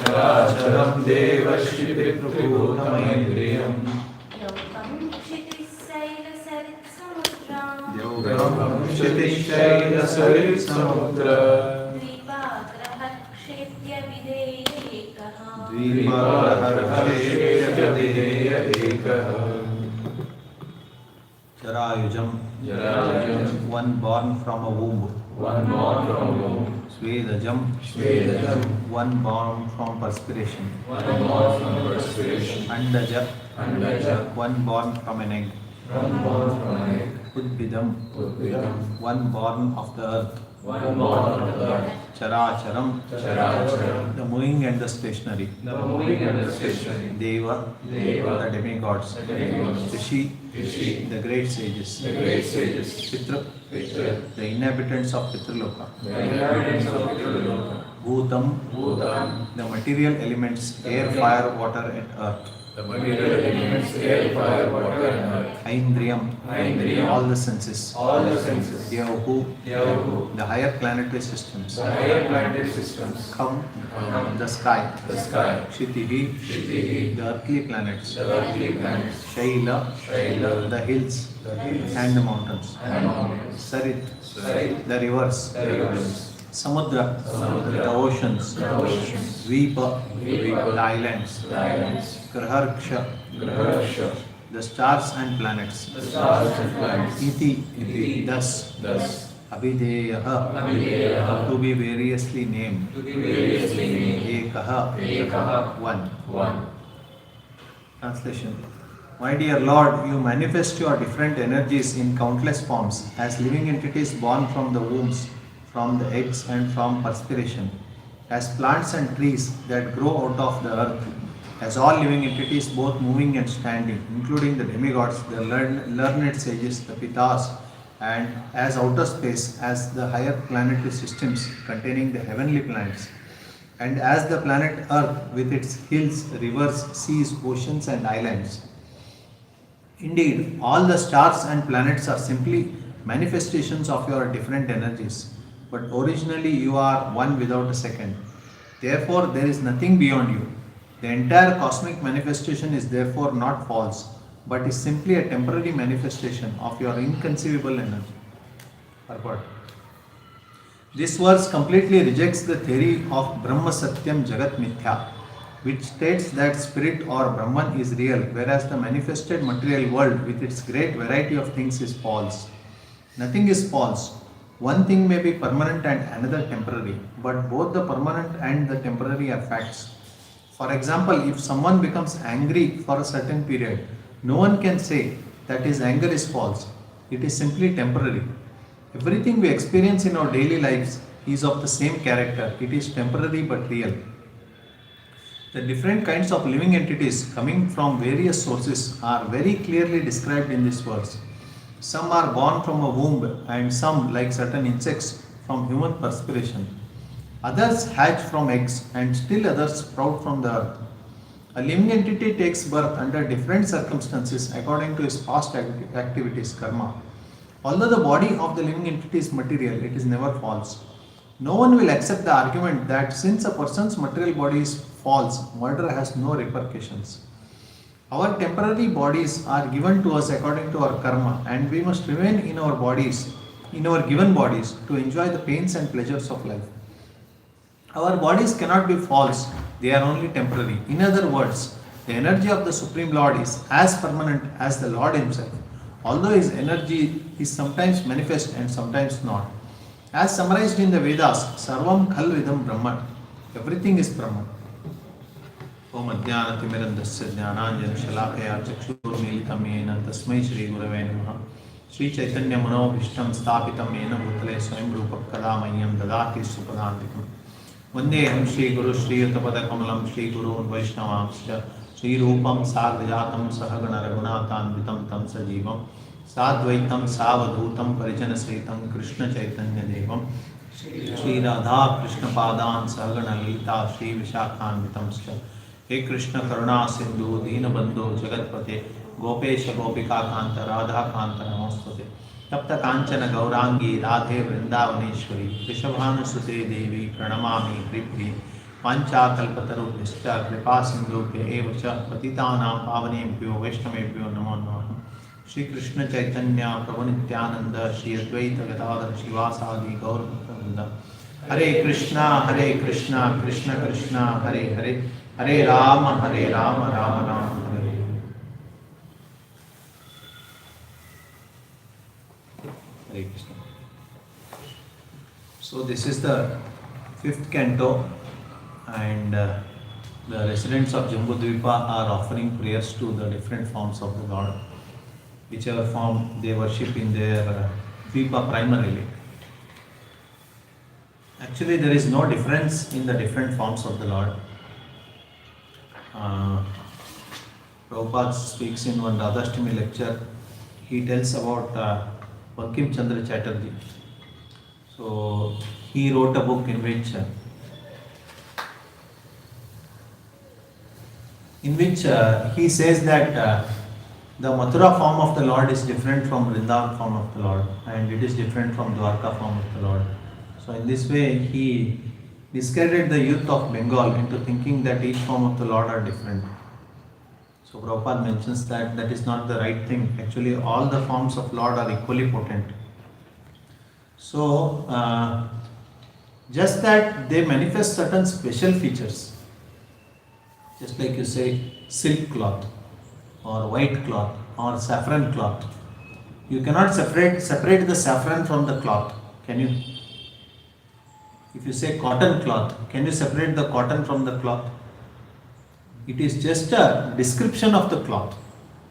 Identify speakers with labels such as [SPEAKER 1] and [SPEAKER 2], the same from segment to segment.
[SPEAKER 1] चराचरं देवश्रीविप्रभूतमैन्द्रियम् यौगं क्षितिशैलसरित्समुद्रा द्वीपारहर्षेष्यविधेय एकः
[SPEAKER 2] Charayujam, one born from a womb. Svedajam, one born from perspiration. Andaja, one born from an egg. Udbidam, one born of the earth. Characharam, the moving and the stationary. Deva, the demigods. Rishi, the great sages. Pitra, the inhabitants of Pitraloka. Bhutam, the material elements, air, fire, water and earth. Aindriyam, all the senses. Yahu, the higher planetary systems. Kham, the sky. Kshitihi, the earthly planets. Shaila, the hills and the mountains. Sarit, the rivers. Samudra, the oceans. Dvipa, the islands. Graharsha, the stars and planets. Iti, thus. Abhideyaha, to be variously named. Ekaha, one. Translation. My dear Lord, you manifest your different energies in countless forms as living entities born from the wombs, from the eggs and from perspiration, as plants and trees that grow out of the earth, as all living entities both moving and standing, including the demigods, the learned sages, the pitas, and as outer space, as the higher planetary systems containing the heavenly planets, and as the planet Earth with its hills, rivers, seas, oceans and islands. Indeed, all the stars and planets are simply manifestations of your different energies, but originally you are one without a second. Therefore, there is nothing beyond you. The entire cosmic manifestation is therefore not false, but is simply a temporary manifestation of your inconceivable energy. Purport. This verse completely rejects the theory of Brahma Satyam Jagat Mithya, which states that spirit or Brahman is real, whereas the manifested material world with its great variety of things is false. Nothing is false. One thing may be permanent and another temporary, but both the permanent and the temporary are facts. For example, if someone becomes angry for a certain period, no one can say that his anger is false. It is simply temporary. Everything we experience in our daily lives is of the same character. It is temporary but real. The different kinds of living entities coming from various sources are very clearly described in this verse. Some are born from a womb and some, like certain insects, from human perspiration. Others hatch from eggs and still others sprout from the earth. A living entity takes birth under different circumstances according to his past activities, karma. Although the body of the living entity is material, it is never false. No one will accept the argument that since a person's material body is false, murder has no repercussions. Our temporary bodies are given to us according to our karma, and we must remain in our bodies, in our given bodies, to enjoy the pains and pleasures of life. Our bodies cannot be false, they are only temporary. In other words, the energy of the Supreme Lord is as permanent as the Lord Himself, although His energy is sometimes manifest and sometimes not. As summarized in the Vedas, Sarvam Khalvidam Brahman, everything is Brahman. Om Adhyanathimirantasya Jnananjana Shalakaya Chakshurmilitam Yena Tasmai Shri Gurave Namaha. Sri Chaitanya Manobhishtam Sthapitam Yena Bhutale Swayam Rupa Kadamayam Dadati Supadantikam. Vandeham Shri Guru Shri Yatapada Kamalam Shri Guru Vaishnavamsya Shri Rupam Sarvajatam Sahagana Raghunathan Vitam Tam Sajivam Sadvaitam Savadhutam Parijana Saitam Krishna Chaitanya Devam Shri Radha Krishna Padan Sahagana Lita Shri Vishakhan Vitamsya He Krishna Karuna Sindhu Dina Bandhu Jagatpate Gopesha Gopika Kanta Radha Kanta Namostate Tapta Kanchana Gaurangi Radhe Vrindavaneshwari Rishabhanu Sute Devi Pranamami Prithvi पांचाकल्पतरुभ्यश्च कृपा सिन्धुभ्य एव च पतितानां पावनेभ्यो वैष्णवेभ्यो नमो नमः। श्री कृष्ण चैतन्य प्रभु नित्यानंद श्री अद्वैत गदाधर शिवासादि गौरभक्तवृंद। हरे कृष्णा कृष्ण कृष्ण हरे हरे, हरे Ram Ram Ram Hare Hare. Hare Krishna. So this is the fifth canto, and the residents of Jambudvipa are offering prayers to the different forms of the Lord, whichever form they worship in their Dvipa primarily. Actually, there is no difference in the different forms of the Lord. Prabhupada speaks in one Radhashtami lecture. He tells about Bankim Chandra Chatterjee. So he wrote a book in which he says that the Mathura form of the Lord is different from Vrindavan form of the Lord, and it is different from Dwarka form of the Lord. So in this way he discredited the youth of Bengal into thinking that each form of the Lord are different. So Prabhupada mentions that that is not the right thing. Actually, all the forms of Lord are equally potent. So, just that they manifest certain special features. Just like you say, silk cloth, or white cloth, or saffron cloth. You cannot separate the saffron from the cloth, can you? If you say cotton cloth, can you separate the cotton from the cloth? It is just a description of the cloth,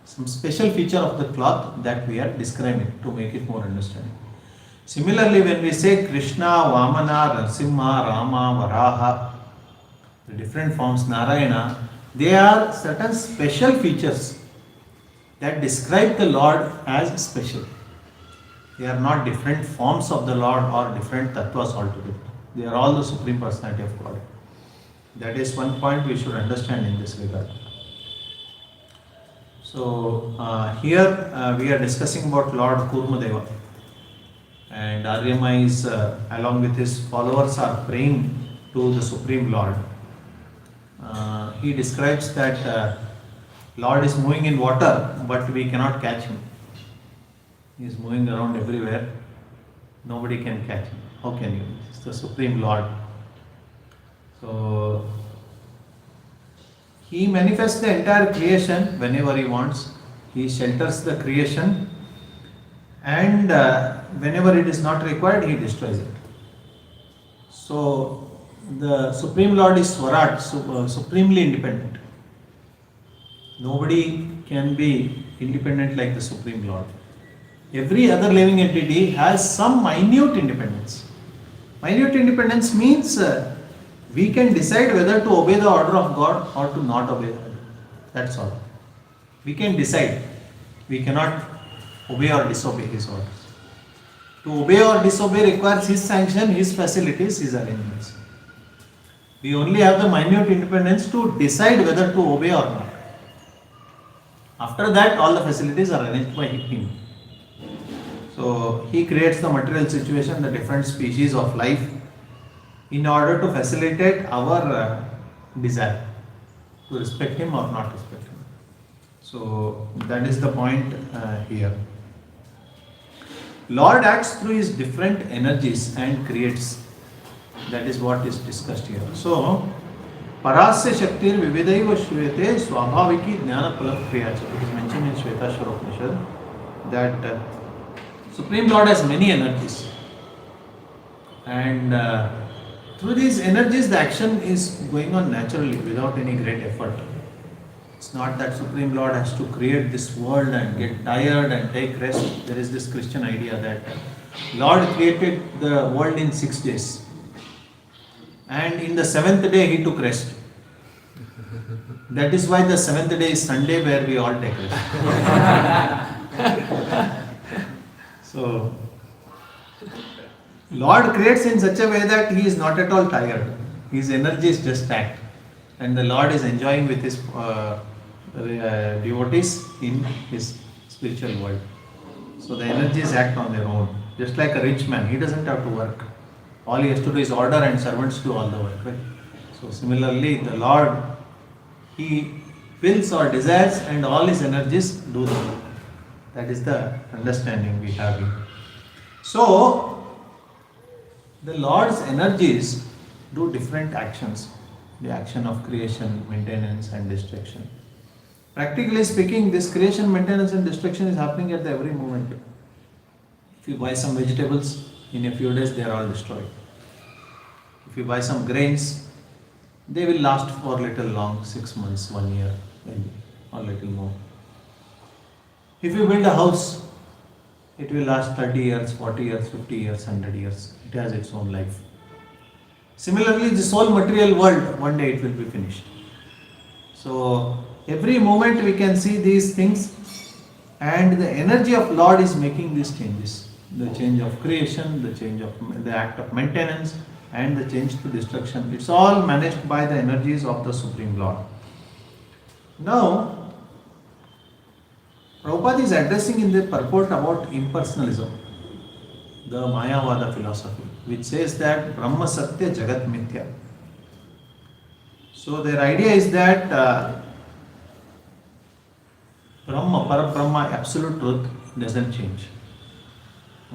[SPEAKER 2] some special feature of the cloth that we are describing to make it more understanding. Similarly, when we say Krishna, Vamana, Narasimha, Rama, Varaha, the different forms, Narayana, they are certain special features that describe the Lord as special. They are not different forms of the Lord or different tattvas altogether. They are all the Supreme Personality of God. That is one point we should understand in this regard. So here we are discussing about Lord Kurmadeva, and Aryama is along with his followers are praying to the Supreme Lord. He describes that Lord is moving in water, but we cannot catch him. He is moving around everywhere. Nobody can catch him. How can you? It's the Supreme Lord. So he manifests the entire creation whenever he wants. He shelters the creation, and whenever it is not required, he destroys it. So the Supreme Lord is Swarat, supremely independent. Nobody can be independent like the Supreme Lord. Every other living entity has some minute independence. Minute independence means we can decide whether to obey the order of God or to not obey the order. That's all. We can decide. We cannot obey or disobey His orders. To obey or disobey requires His sanction, His facilities, His arrangements. We only have the minute independence to decide whether to obey or not. After that, all the facilities are arranged by Him. So He creates the material situation, the different species of life, in order to facilitate our desire to respect Him or not respect Him. So that is the point here. Lord acts through His different energies and creates. That is what is discussed here. So, Parasya Shaktir Vividaiva Shvete Swabhaviki Jnana Palapriyacha. It is mentioned in Shvetashvara Upanishad that Supreme Lord has many energies, and through these energies the action is going on naturally without any great effort. It's not that Supreme Lord has to create this world and get tired and take rest. There is this Christian idea that Lord created the world in 6 days, and in the 7th day He took rest. That is why the 7th day is Sunday, where we all take rest. So, Lord creates in such a way that He is not at all tired. His energy is just act, and the Lord is enjoying with His devotees in His spiritual world. So the energies act on their own. Just like a rich man, he doesn't have to work. All he has to do is order, and servants do all the work. Right? So similarly, the Lord, He wills or desires and all His energies do the work. That is the understanding we have here. So, the Lord's energies do different actions. The action of creation, maintenance and destruction. Practically speaking, this creation, maintenance and destruction is happening at every moment. If you buy some vegetables, in a few days they are all destroyed. If you buy some grains, they will last for a little long, 6 months, 1 year, maybe, or little more. If you build a house, it will last 30 years, 40 years, 50 years, 100 years. It has its own life. Similarly, this whole material world, one day it will be finished. So, every moment we can see these things, and the energy of Lord is making these changes. The change of creation, the change of the act of maintenance, and the change to destruction. It's all managed by the energies of the Supreme Lord. Now, Prabhupada is addressing in the purport about impersonalism, the Mayavada philosophy, which says that Brahma Satya Jagat Mithya. So their idea is that Brahma, Parabrahma, absolute truth doesn't change.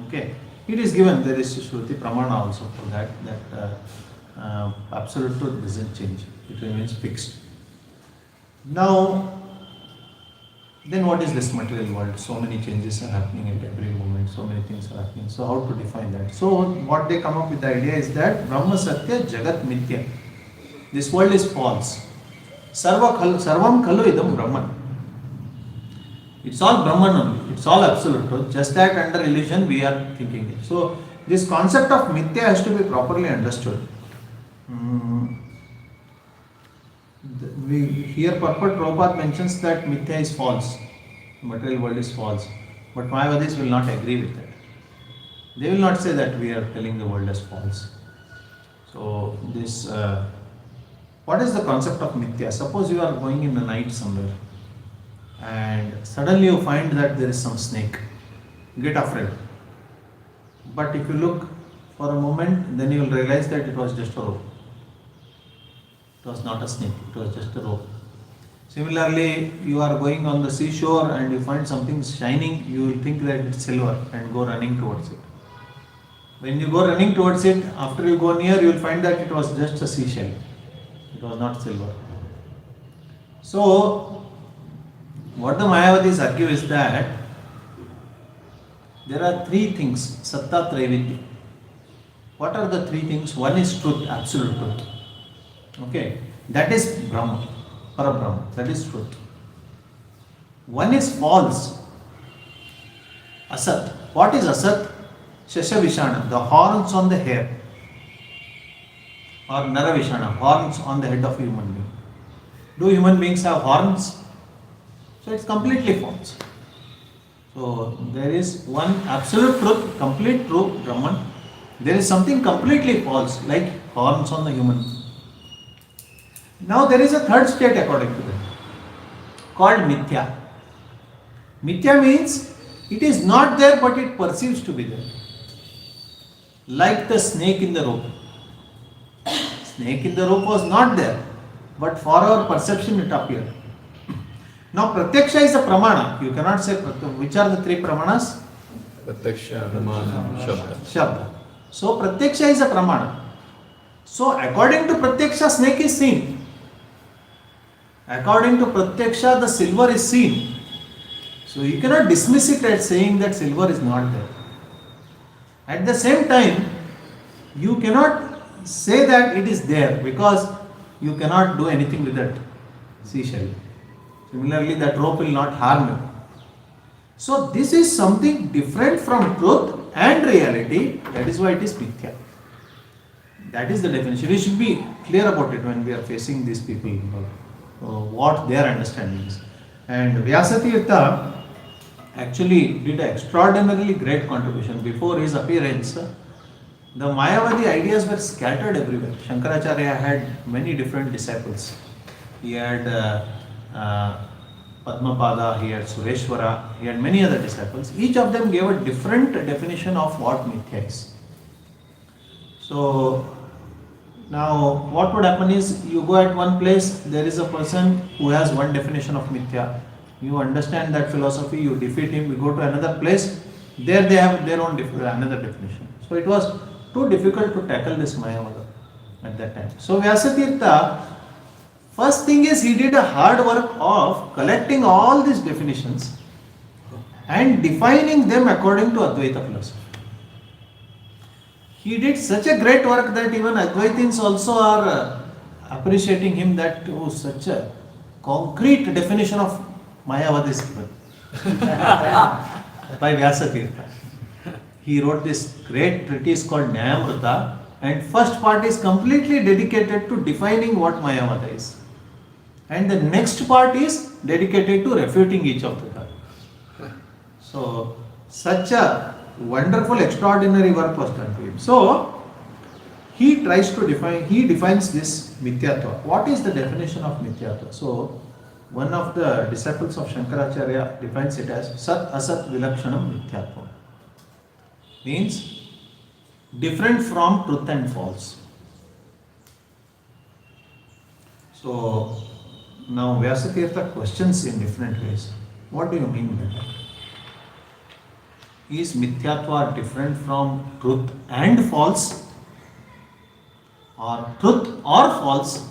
[SPEAKER 2] Okay, it is given, there is Shruti Pramana also for that absolute truth doesn't change, it remains fixed. Now, then what is this material world? So many changes are happening at every moment, so many things are happening. So how to define that? So what they come up with the idea is that Brahma Satya Jagat Mithya. This world is false. Sarvam Khalu Idam Brahman. It's all Brahman only. It's all absolute truth. Just that under illusion we are thinking it. So this concept of Mithya has to be properly understood. Here purport Prabhupada mentions that Mithya is false. Material world is false. But Mayavadis will not agree with that. They will not say that we are telling the world as false. So this, what is the concept of Mithya? Suppose you are going in the night somewhere and suddenly you find that there is some snake. You get afraid. But if you look for a moment, then you will realize that it was just a rope. It was not a snake, it was just a rope. Similarly, you are going on the seashore and you find something shining, you will think that it's silver and go running towards it. When you go running towards it, after you go near, you will find that it was just a seashell. It was not silver. So, what the Mayavadis argue is that there are three things, Satta Traividya. What are the three things? One is truth, absolute truth. Okay, that is Brahma, Parabrahma, that is truth. One is false, Asat. What is Asat? Shashavishana, the horns on the hair, or Naravishana, horns on the head of a human being. Do human beings have horns? So it's completely false. So there is one absolute truth, complete truth, Brahman. There is something completely false, like horns on the human being. Now there is a third state according to them, called Mithya. Mithya means it is not there but it perceives to be there. Like the snake in the rope. Snake in the rope was not there, but for our perception it appeared. Now Pratyaksha is a pramana. You cannot say which are the three pramanas?
[SPEAKER 1] Pratyaksha, Anumana, Shabda.
[SPEAKER 2] Shabda. So Pratyaksha is a pramana. So according to Pratyaksha, snake is seen. According to Pratyaksha, the silver is seen. So you cannot dismiss it as saying that silver is not there. At the same time, you cannot say that it is there because you cannot do anything with that seashell. Similarly, that rope will not harm you. So this is something different from truth and reality. That is why it is mithya. That is the definition. We should be clear about it when we are facing these people, what their understanding is. And Vyasatirtha actually did an extraordinarily great contribution. Before his appearance, the Mayavadi ideas were scattered everywhere. Shankaracharya had many different disciples. He had Padmapada, he had Sureshwara, he had many other disciples. Each of them gave a different definition of what mithya is. So, Now, what would happen is you go at one place, there is a person who has one definition of mithya. You understand that philosophy, you defeat him, you go to another place, there they have their own another definition. So it was too difficult to tackle this Mayavada at that time. So Vyasatirtha, first thing is he did a hard work of collecting all these definitions and defining them according to Advaita philosophy. He did such a great work that even Advaitins also are appreciating him, that such a concrete definition of Mayavada is given by Vyasatirtha. He wrote this great treatise called Nyayamrita, and first part is completely dedicated to defining what Mayavada is. And the next part is dedicated to refuting each of the dharma. So, such a wonderful, extraordinary work was done to him. So, he tries to define, he defines this mithyatva. What is the definition of mithyatva? So, one of the disciples of Shankaracharya defines it as Sat Asat Vilakshanam Mithyatva. Means different from truth and false. So, now Vyasatirtha questions in different ways. What do you mean by that? Is mithyatva different from truth and false? Or truth or false?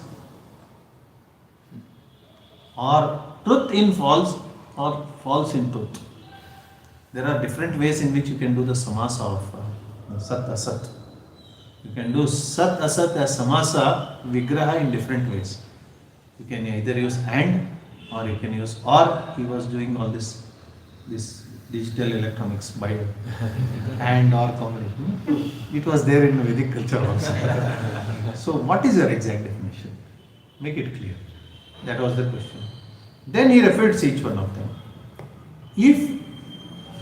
[SPEAKER 2] Or truth in false or false in truth? There are different ways in which you can do the samasa of Sat Asat. You can do Sat Asat as samasa vigraha in different ways. You can either use and, or you can use or. He was doing all this digital electronics by and or combination. It was there in Vedic culture also. So what is your exact definition? Make it clear. That was the question. Then he refutes each one of them. If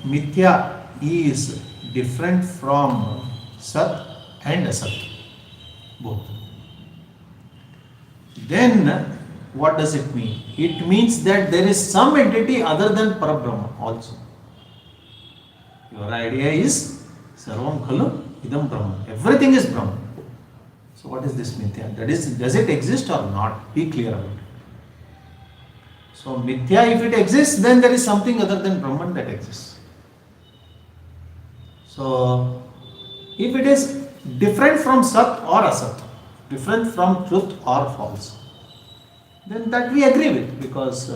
[SPEAKER 2] mithya is different from sat and asat, both, then what does it mean? It means that there is some entity other than Parabrahma also. Your idea is Sarvam Khalu Idam Brahman. Everything is Brahman. So what is this mithya? That is, does it exist or not? Be clear about it. So mithya, if it exists, then there is something other than Brahman that exists. So if it is different from Sat or Asat, different from truth or false, then that we agree with, because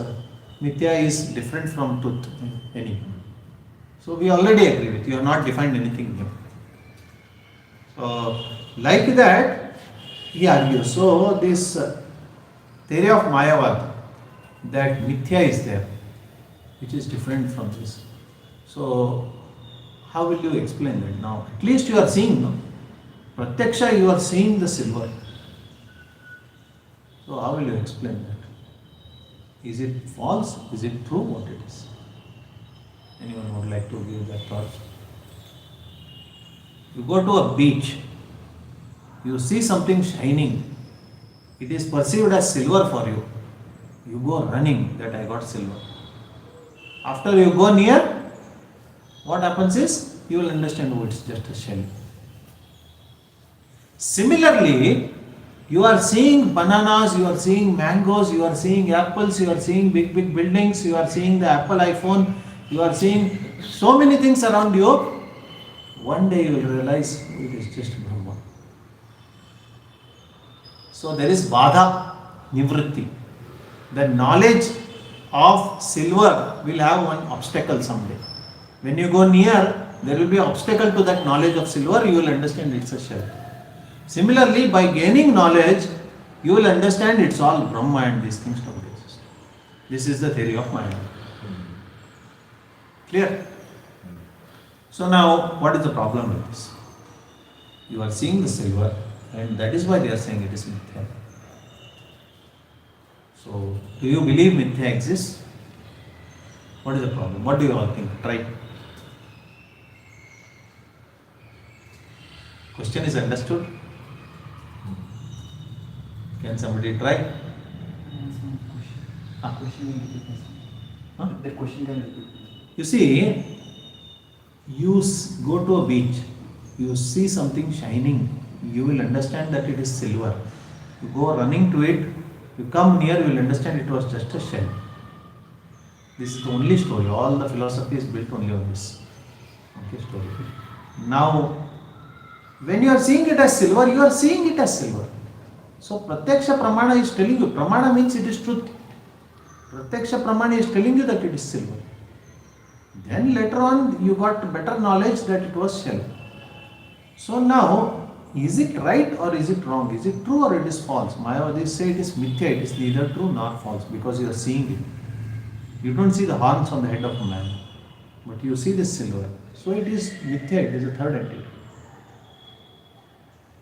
[SPEAKER 2] mithya is different from truth anyway. So we already agree with, you have not defined anything new. So like that, he argues. So this theory of Mayavad, that mithya is there, which is different from this. So how will you explain that now? At least you are seeing, no? Pratyaksha, you are seeing the silver. So how will you explain that? Is it false? Is it true? What it is? Anyone would like to give that thought? You go to a beach, you see something shining, it is perceived as silver for you. You go running that I got silver. After you go near, what happens is, you will understand, oh, it's just a shell. Similarly, you are seeing bananas, you are seeing mangoes, you are seeing apples, you are seeing big buildings, you are seeing the Apple iPhone, you are seeing so many things around you. One day you will realize it is just Brahma. So there is Badha Nivritti. The knowledge of silver will have one obstacle someday. When you go near, there will be an obstacle to that knowledge of silver, you will understand it's a shell. Similarly, by gaining knowledge, you will understand it's all Brahma and these things don't exist. This is the theory of Maya. Clear? So now, what is the problem with this? You are seeing the silver, and that is why they are saying it is mithya. So, do you believe mithya exists? What is the problem? What do you all think? Try. Question is understood? Can somebody try?
[SPEAKER 3] The question can repeat.
[SPEAKER 2] You see, you go to a beach, you see something shining you will understand that it is silver. You go running to it, you come near, you will understand it was just a shell. This is the only story. All the philosophy is built only on this. Okay, story. Now, when you are seeing it as silver, you are seeing it as silver. So, Pratyaksha Pramana is telling you, Pramana means it is truth. Pratyaksha Pramana is telling you that it is silver. Then later on, you got better knowledge that it was shell. So now, is it right or is it wrong? Is it true or it is false? Mayavadis say it is mithya, it is neither true nor false because you are seeing it. You don't see the horns on the head of a man, but you see this silver. So it is mithya, it is a third entity.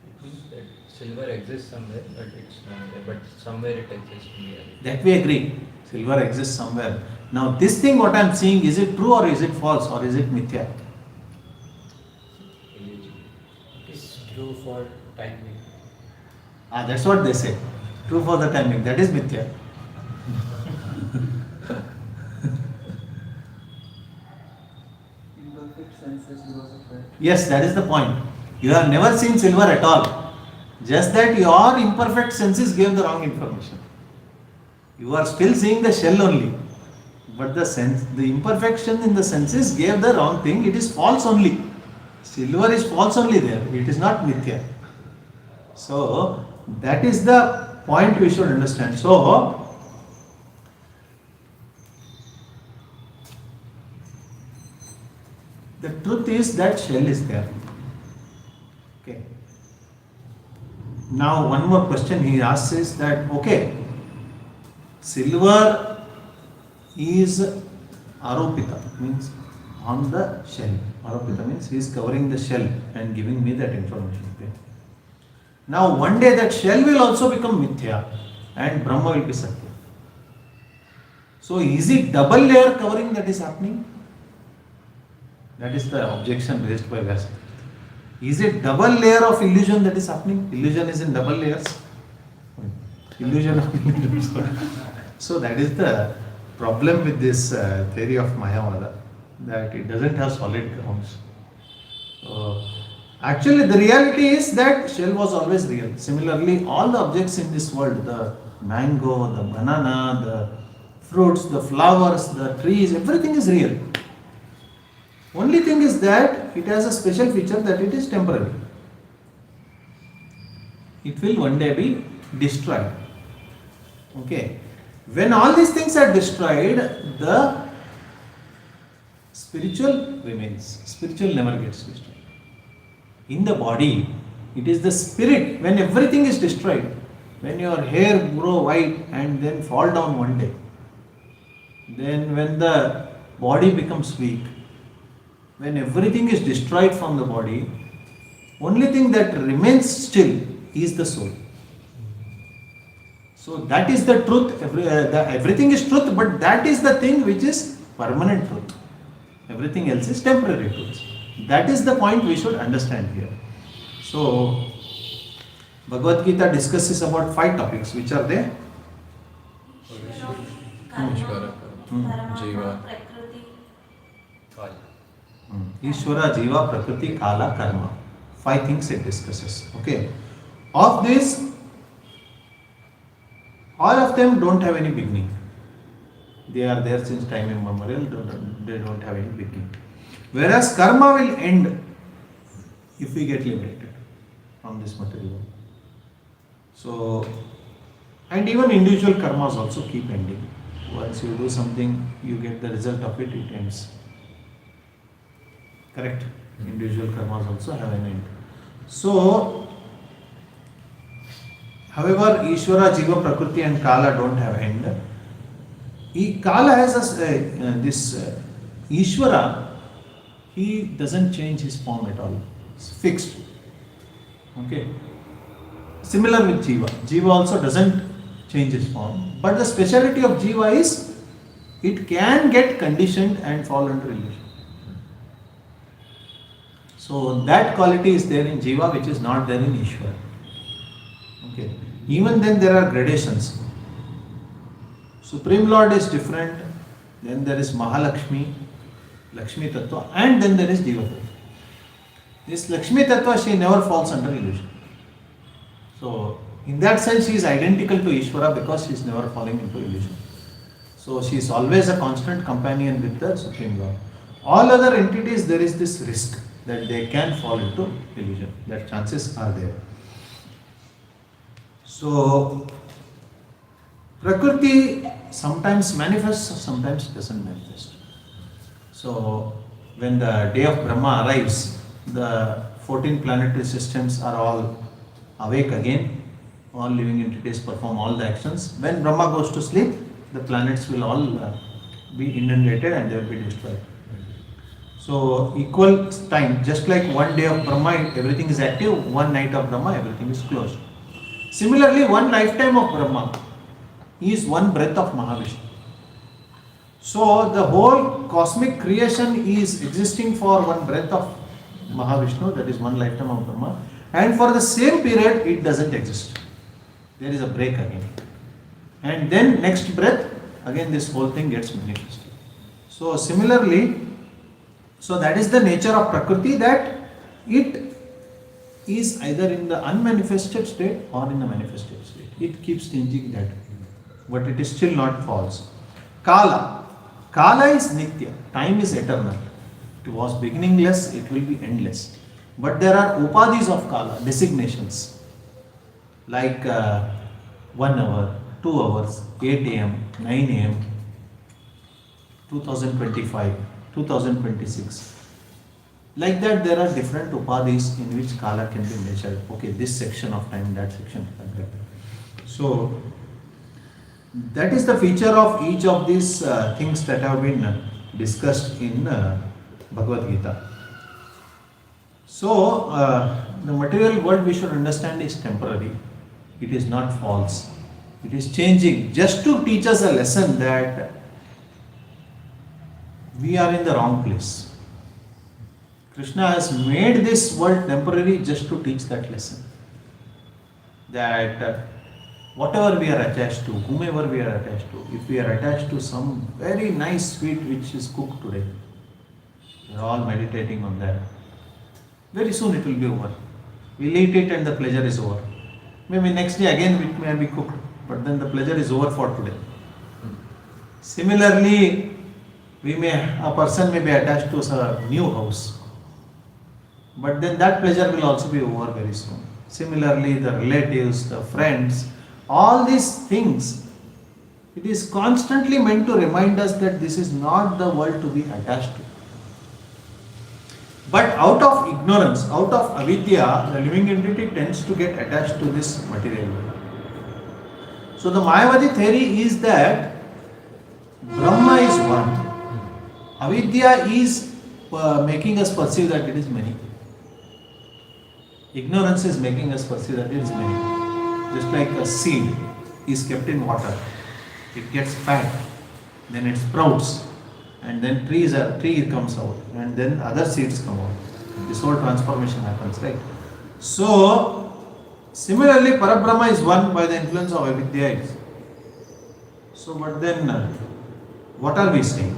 [SPEAKER 1] It means that silver exists somewhere, but it's not there. But somewhere it exists in reality.
[SPEAKER 2] That we agree. Silver exists somewhere. Now this thing what I am seeing, is it true or is it false or is it mithya?
[SPEAKER 1] It is true for time being.
[SPEAKER 2] That's what they say. True for the timing. That is mithya.
[SPEAKER 3] Imperfect senses because of that.
[SPEAKER 2] Yes, that is the point. You have never seen silver at all. Just that your imperfect senses gave the wrong information. You are still seeing the shell only. But the imperfection in the senses gave the wrong thing. It is false only. Silver is false only there. It is not mithya. So, that is the point we should understand. So, the truth is that shell is there. Okay. Now, one more question he asks is that, okay, silver is aropita, means on the shell. Aropita means he is covering the shell and giving me that information. Okay. Now, one day that shell will also become mithya and Brahma will be Satya. So, is it double layer covering that is happening? That is the objection raised by Vyasa. Is it double layer of illusion that is happening? Illusion is in double layers. Illusion of illusion. So that is the problem with this theory of Mayavada, that it doesn't have solid grounds. Actually, the reality is that shell was always real. Similarly, all the objects in this world, the mango, the banana, the fruits, the flowers, the trees, everything is real. Only thing is that it has a special feature that it is temporary. It will one day be destroyed. Okay. When all these things are destroyed, the spiritual remains. Spiritual never gets destroyed. In the body, it is the spirit. When everything is destroyed, when your hair grow white and then fall down one day, then when the body becomes weak, when everything is destroyed from the body, only thing that remains still is the soul. So that is the truth. Everything is truth, but that is the thing which is permanent truth. Everything else is temporary truth. That is the point we should understand here. So Bhagavad Gita discusses about 5 topics. Which are they?
[SPEAKER 1] Ishvara, Jiva, Kala.
[SPEAKER 2] Ishvara, Jiva, Prakriti, Kala, Karma. 5 things it discusses. Okay. Of these, all of them don't have any beginning. They are there since time immemorial. They don't have any beginning. Whereas karma will end if we get liberated from this material world. So, and even individual karmas also keep ending. Once you do something, you get the result of it, it ends. Correct? Individual karmas also have an end. So, however, Ishvara, Jiva, Prakriti and Kala don't have end. Kala has this Ishvara, he doesn't change his form at all. It's fixed. Okay. Similar with Jiva. Jiva also doesn't change its form. But the speciality of Jiva is it can get conditioned and fall under illusion. So that quality is there in Jiva which is not there in Ishvara. Okay. Even then there are gradations. Supreme Lord is different. Then there is Mahalakshmi, Lakshmi Tattva, and then there is Jiva Tattva. This Lakshmi Tattva, she never falls under illusion. So in that sense she is identical to Ishvara because she is never falling into illusion. So she is always a constant companion with the Supreme Lord. All other entities, there is this risk that they can fall into illusion. That chances are there. So Prakriti sometimes manifests, sometimes doesn't manifest. So when the day of Brahma arrives, the 14 planetary systems are all awake again. All living entities perform all the actions. When Brahma goes to sleep, the planets will all be inundated and they will be destroyed. So equal time, just like one day of Brahma, everything is active, one night of Brahma, everything is closed. Similarly, one lifetime of Brahma is one breath of Mahavishnu. So the whole cosmic creation is existing for one breath of Mahavishnu, that is one lifetime of Brahma, and for the same period it doesn't exist. There is a break again. And then next breath, again this whole thing gets manifested. So similarly, so that is the nature of Prakriti, that it is either in the unmanifested state or in the manifested state. It keeps changing that, but it is still not false. Kala. Kala is Nitya. Time is eternal. It was beginningless, it will be endless. But there are upadhis of Kala, designations, like 1 hour, 2 hours, 8 am, 9 am, 2025, 2026. Like that, there are different upadhis in which Kala can be measured. Okay, this section of time, that section, like that. So, that is the feature of each of these things that have been discussed in Bhagavad Gita. So, the material world we should understand is temporary. It is not false. It is changing just to teach us a lesson that we are in the wrong place. Krishna has made this world temporary just to teach that lesson. That whatever we are attached to, whomever we are attached to, if we are attached to some very nice sweet which is cooked today, we are all meditating on that. Very soon it will be over. We'll eat it and the pleasure is over. Maybe next day again it may be cooked, but then the pleasure is over for today. Similarly, a person may be attached to a new house, but then that pleasure will also be over very soon. Similarly, the relatives, the friends, all these things, it is constantly meant to remind us that this is not the world to be attached to. But out of ignorance, out of avidya, the living entity tends to get attached to this material world. So the Mayavadi theory is that Brahma is one. Avidya is making us perceive that it is many. Ignorance is making us perceive that it is many. Just like a seed is kept in water, it gets fat, then it sprouts, and then tree comes out, and then other seeds come out. This whole transformation happens, right? So similarly, Parabrahma is one by the influence of avidya. So, but then what are we saying?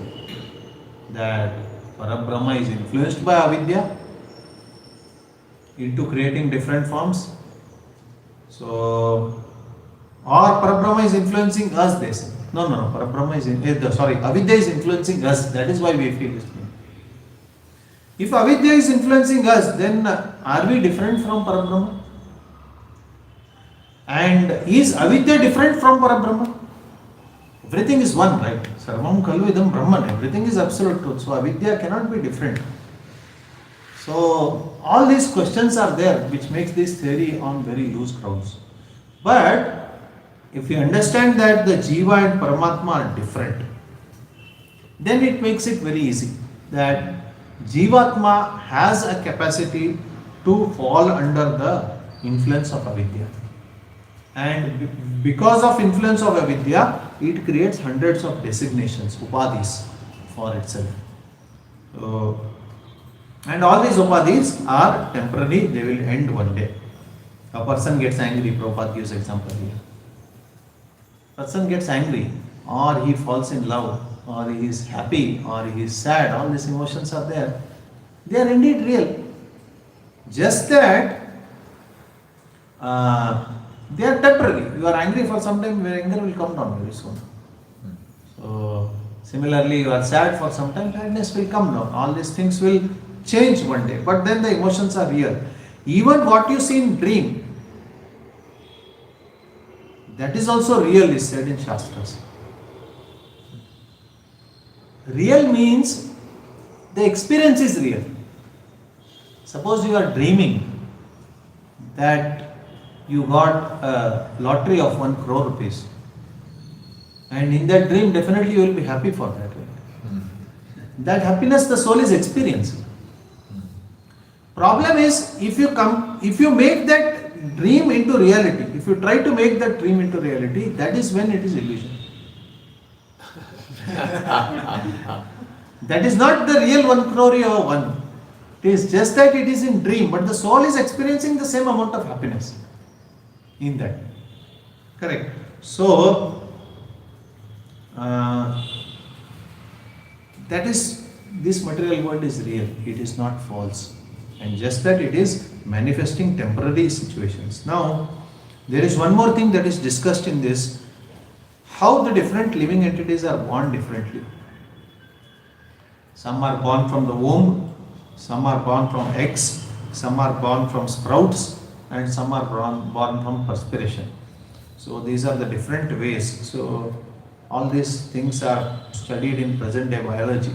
[SPEAKER 2] That Parabrahma is influenced by avidya into creating different forms. So, or Parabrahma is influencing us, they say. No, Parabrahma is avidya is influencing us. That is why we feel this thing. If avidya is influencing us, then are we different from Parabrahma? And is avidya different from Parabrahma? Everything is one, right? Sarvam Khalu Idam Brahman. Everything is absolute truth. So avidya cannot be different. So all these questions are there, which makes this theory on very loose grounds. But if we understand that the Jiva and Paramatma are different, then it makes it very easy that Jivatma has a capacity to fall under the influence of avidya. And because of influence of avidya, it creates hundreds of designations, upadhis for itself. And all these upadhis are temporary, they will end one day. A person gets angry, Prabhupada gives example here. Person gets angry, or he falls in love, or he is happy, or he is sad, all these emotions are there. They are indeed real. Just that they are temporary. You are angry for some time, your anger will come down very soon. So, similarly, you are sad for some time, sadness will come down. All these things will change one day, but then the emotions are real. Even what you see in dream, that is also real, is said in Shastras. Real means the experience is real. Suppose you are dreaming that you got a lottery of 1 crore rupees, and in that dream definitely you will be happy for that. Right? That happiness the soul is experiencing. Problem is, if you make that dream into reality, if you try to make that dream into reality, that is when it is illusion. That is not the real 1 crore you have won. It is just that it is in dream, but the soul is experiencing the same amount of happiness in that. Correct. So, that is, this material world is real, it is not false. And just that it is manifesting temporary situations. Now, there is one more thing that is discussed in this, how the different living entities are born differently. Some are born from the womb, some are born from eggs, some are born from sprouts, and some are born from perspiration. So these are the different ways. So all these things are studied in present day biology.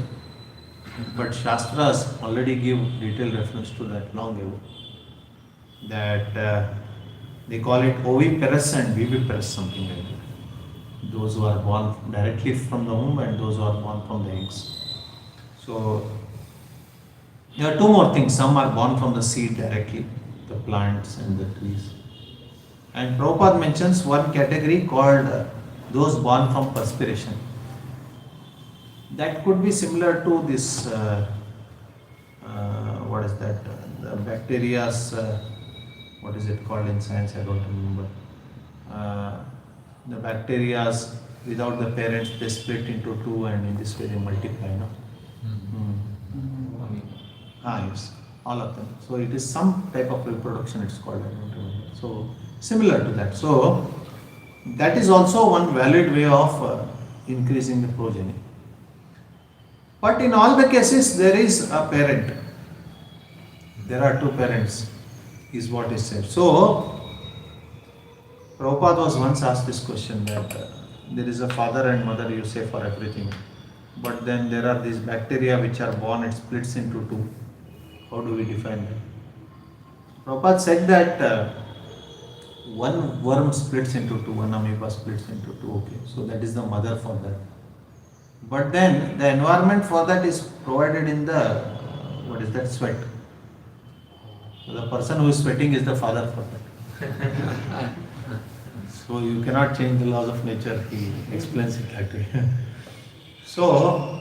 [SPEAKER 2] But Shastras already give detailed reference to that long ago. That they call it oviparous and viviparous, something like that. Those who are born directly from the womb and those who are born from the eggs. So there are two more things. Some are born from the seed directly, the plants and the trees. And Prabhupada mentions one category called those born from perspiration. That could be similar to this, what is that, the bacteria's, what is it called in science, I don't remember. The bacteria's, without the parents, they split into two and in this way they multiply, no? Yes, all of them. So it is some type of reproduction, it's called, I don't remember. So similar to that. So that is also one valid way of increasing the progeny. But in all the cases, there is a parent. There are two parents, is what is said. So, Prabhupada was once asked this question that there is a father and mother, you say, for everything. But then there are these bacteria which are born, it splits into two. How do we define that? Prabhupada said that one worm splits into two, one amoeba splits into two. Okay, so that is the mother for that. But then the environment for that is provided in the, what is that, sweat. So the person who is sweating is the father for that. So you cannot change the laws of nature, he explains it that way. So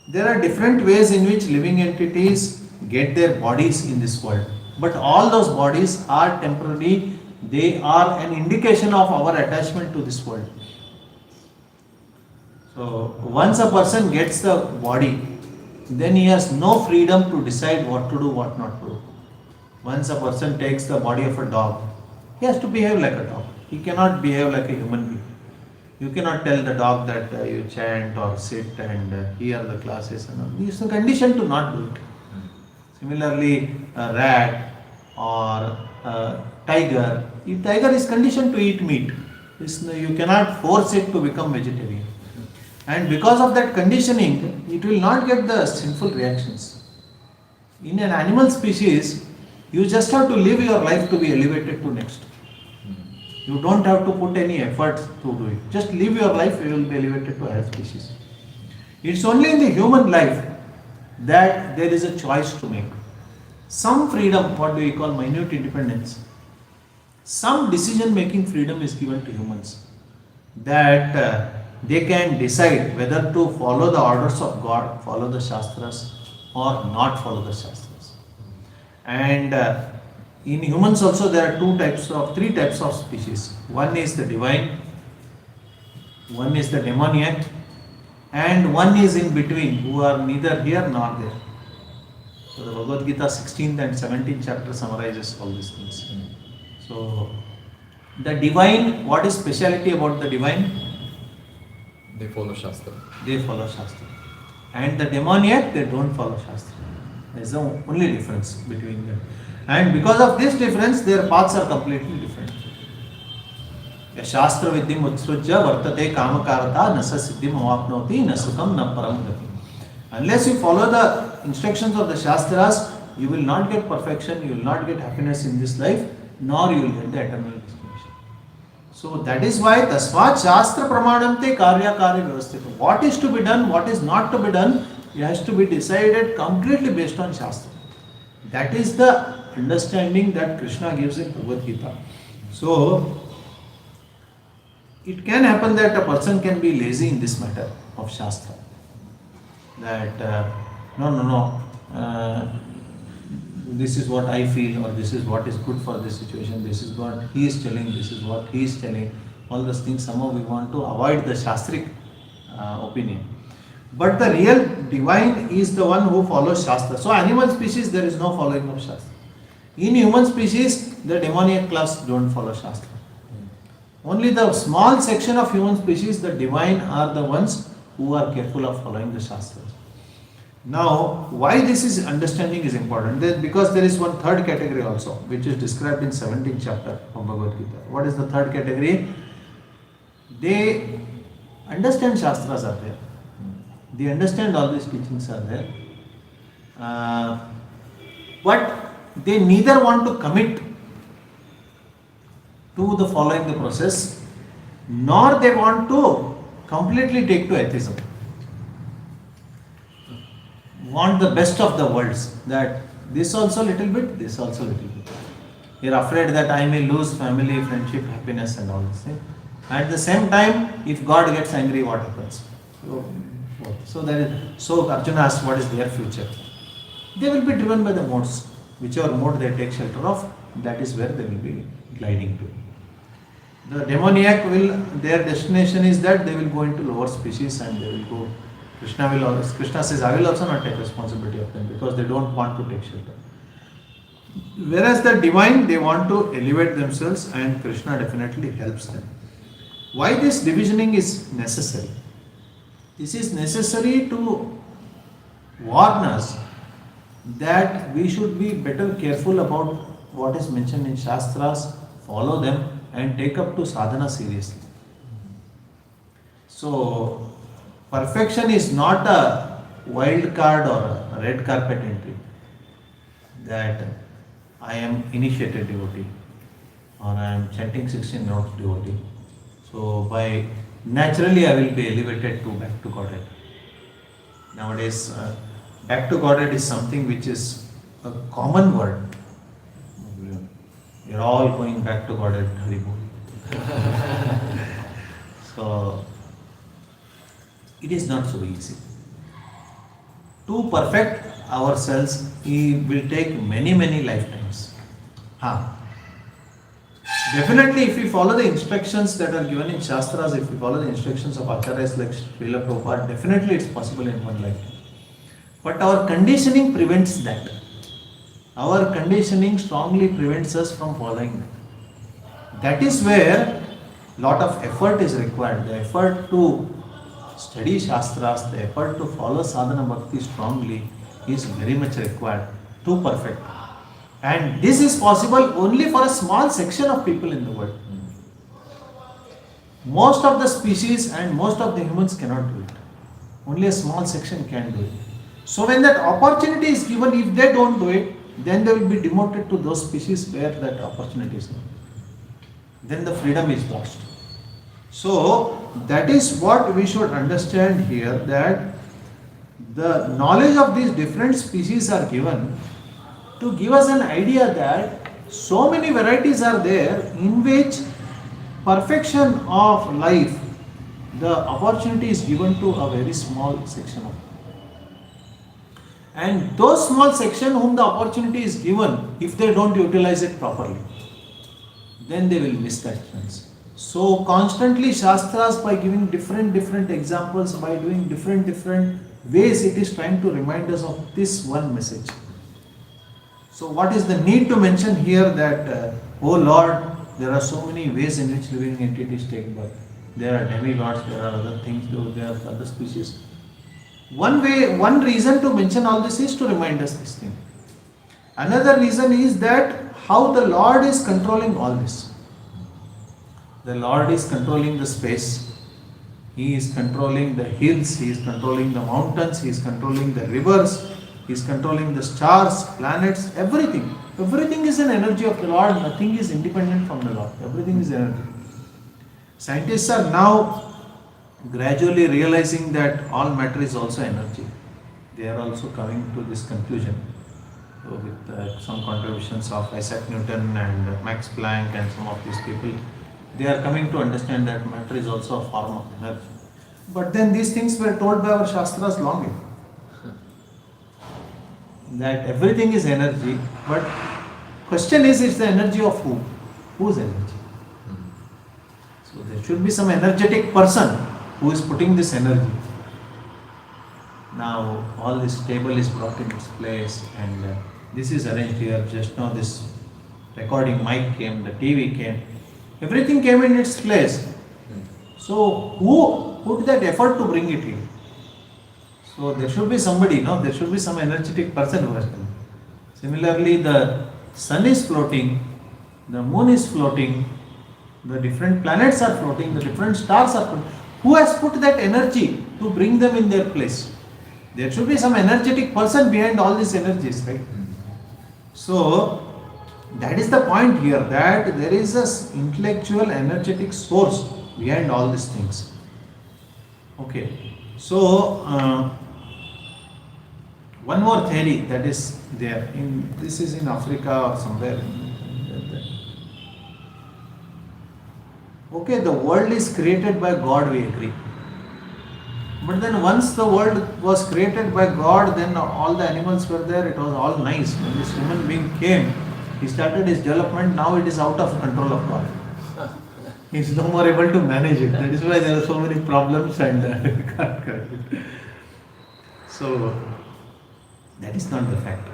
[SPEAKER 2] there are different ways in which living entities get their bodies in this world. But all those bodies are temporary, they are an indication of our attachment to this world. So once a person gets the body, then he has no freedom to decide what to do, what not to do. Once a person takes the body of a dog, he has to behave like a dog. He cannot behave like a human being. You cannot tell the dog that you chant or sit and hear the classes and all. He is conditioned to not do it. Similarly, a rat or a tiger, if tiger is conditioned to eat meat, you cannot force it to become vegetarian. And because of that conditioning, it will not get the sinful reactions. In an animal species, you just have to live your life to be elevated to next. You don't have to put any effort to do it. Just live your life, you will be elevated to higher species. It's only in the human life that there is a choice to make. Some freedom, what do we call minute independence, some decision making freedom is given to humans. That they can decide whether to follow the orders of God, follow the Shastras or not follow the Shastras. And in humans also there are three types of species. One is the divine, one is the demoniac, and one is in between, who are neither here nor there. So the Bhagavad Gita 16th and 17th chapter summarizes all these things. So the divine, what is speciality about the divine?
[SPEAKER 4] They follow Shastra.
[SPEAKER 2] They follow Shastra. And the demoniac, they don't follow Shastra. There is the only difference between them. And because of this difference, their paths are completely different. Shastra vidyam utsrujya vartate kamakarata nasa siddhim avapnoti na sukham na param gati. Unless you follow the instructions of the Shastras, you will not get perfection, you will not get happiness in this life, nor you will get the eternal destination. So that is why tasvat Shastra pramanante karya karya vyavasthita. What is to be done, what is not to be done, it has to be decided completely based on Shastra. That is the understanding that Krishna gives in Bhagavad Gita. So it can happen that a person can be lazy in this matter of Shastra. That this is what I feel, or this is what is good for this situation, this is what he is telling, this is what he is telling. All those things, somehow we want to avoid the Shastric opinion. But the real divine is the one who follows Shastra. So animal species, there is no following of Shastra. In human species, the demoniac class don't follow Shastra. Only the small section of human species, the divine, are the ones who are careful of following the Shastras. Now, why this is understanding is important? Because there is one third category also, which is described in 17th chapter of Bhagavad Gita. What is the third category? They understand Shastras are there. They understand all these teachings are there. But they neither want to commit to the following the process, nor they want to completely take to atheism. Want the best of the worlds, that this also little bit, this also little bit. You are afraid that I may lose family, friendship, happiness and all this thing. At the same time, if God gets angry, what happens? So Arjuna asks, what is their future? They will be driven by the modes. Whichever mode they take shelter of, that is where they will be gliding to. The demoniac their destination is that they will go into lower species and they will go. Krishna says, I will also not take responsibility of them because they don't want to take shelter. Whereas the divine, they want to elevate themselves, and Krishna definitely helps them. Why this divisioning is necessary? This is necessary to warn us that we should be better careful about what is mentioned in Shastras, follow them and take up to sadhana seriously. So, perfection is not a wild card or a red carpet entry that I am initiated devotee or I am chanting 16 notes devotee. So by naturally I will be elevated to back to Godhead. Nowadays back to Godhead is something which is a common word. We are all going back to Godhead. So it is not so easy. To perfect ourselves, it will take many lifetimes. Definitely, if we follow the instructions that are given in Shastras, if we follow the instructions of Acharyas like Srila Prabhupada, definitely it's possible in one lifetime. But our conditioning prevents that. Our conditioning strongly prevents us from following that. That is where lot of effort is required. The effort to study Shastras, the effort to follow sadhana bhakti strongly is very much required to perfect. And this is possible only for a small section of people in the world. Most of the species and most of the humans cannot do it. Only a small section can do it. So when that opportunity is given, if they don't do it, then they will be demoted to those species where that opportunity is given. Then the freedom is lost. So that is what we should understand here, that the knowledge of these different species are given to give us an idea that so many varieties are there in which perfection of life, the opportunity is given to a very small section of people. And those small section whom the opportunity is given, if they don't utilize it properly, then they will miss that chance. So constantly Shastras, by giving different examples, by doing different ways, it is trying to remind us of this one message. So what is the need to mention here that, oh Lord, there are so many ways in which living entities take birth. There are demigods, there are other things, there are other species. One reason to mention all this is to remind us this thing. Another reason is that how the Lord is controlling all this. The Lord is controlling the space. He is controlling the hills, He is controlling the mountains, He is controlling the rivers, He is controlling the stars, planets, everything. Everything is an energy of the Lord, nothing is independent from the Lord. Everything is energy. Scientists are now gradually realizing that all matter is also energy. They are also coming to this conclusion with some contributions of Isaac Newton and Max Planck and some of these people. They are coming to understand that matter is also a form of energy. But then these things were told by our Shastras long ago. That everything is energy, but question is, it's the energy of who? Whose energy? So there should be some energetic person who is putting this energy. Now all this table is brought in its place and this is arranged here. Just now this recording mic came, the TV came. Everything came in its place. So who put that effort to bring it here? So there should be somebody, no? There should be some energetic person who has done. Similarly, the sun is floating, the moon is floating, the different planets are floating, the different stars are floating. Who has put that energy to bring them in their place? There should be some energetic person behind all these energies, right? So that is the point here, that there is an intellectual energetic source behind all these things. Okay, so one more theory that is there, this is in Africa or somewhere. Okay, the world is created by God, we agree. But then once the world was created by God, then all the animals were there, it was all nice. When this human being came, he started his development, now it is out of control of God. He is no more able to manage it. That is why there are so many problems and can't correct it. So, that is not the fact.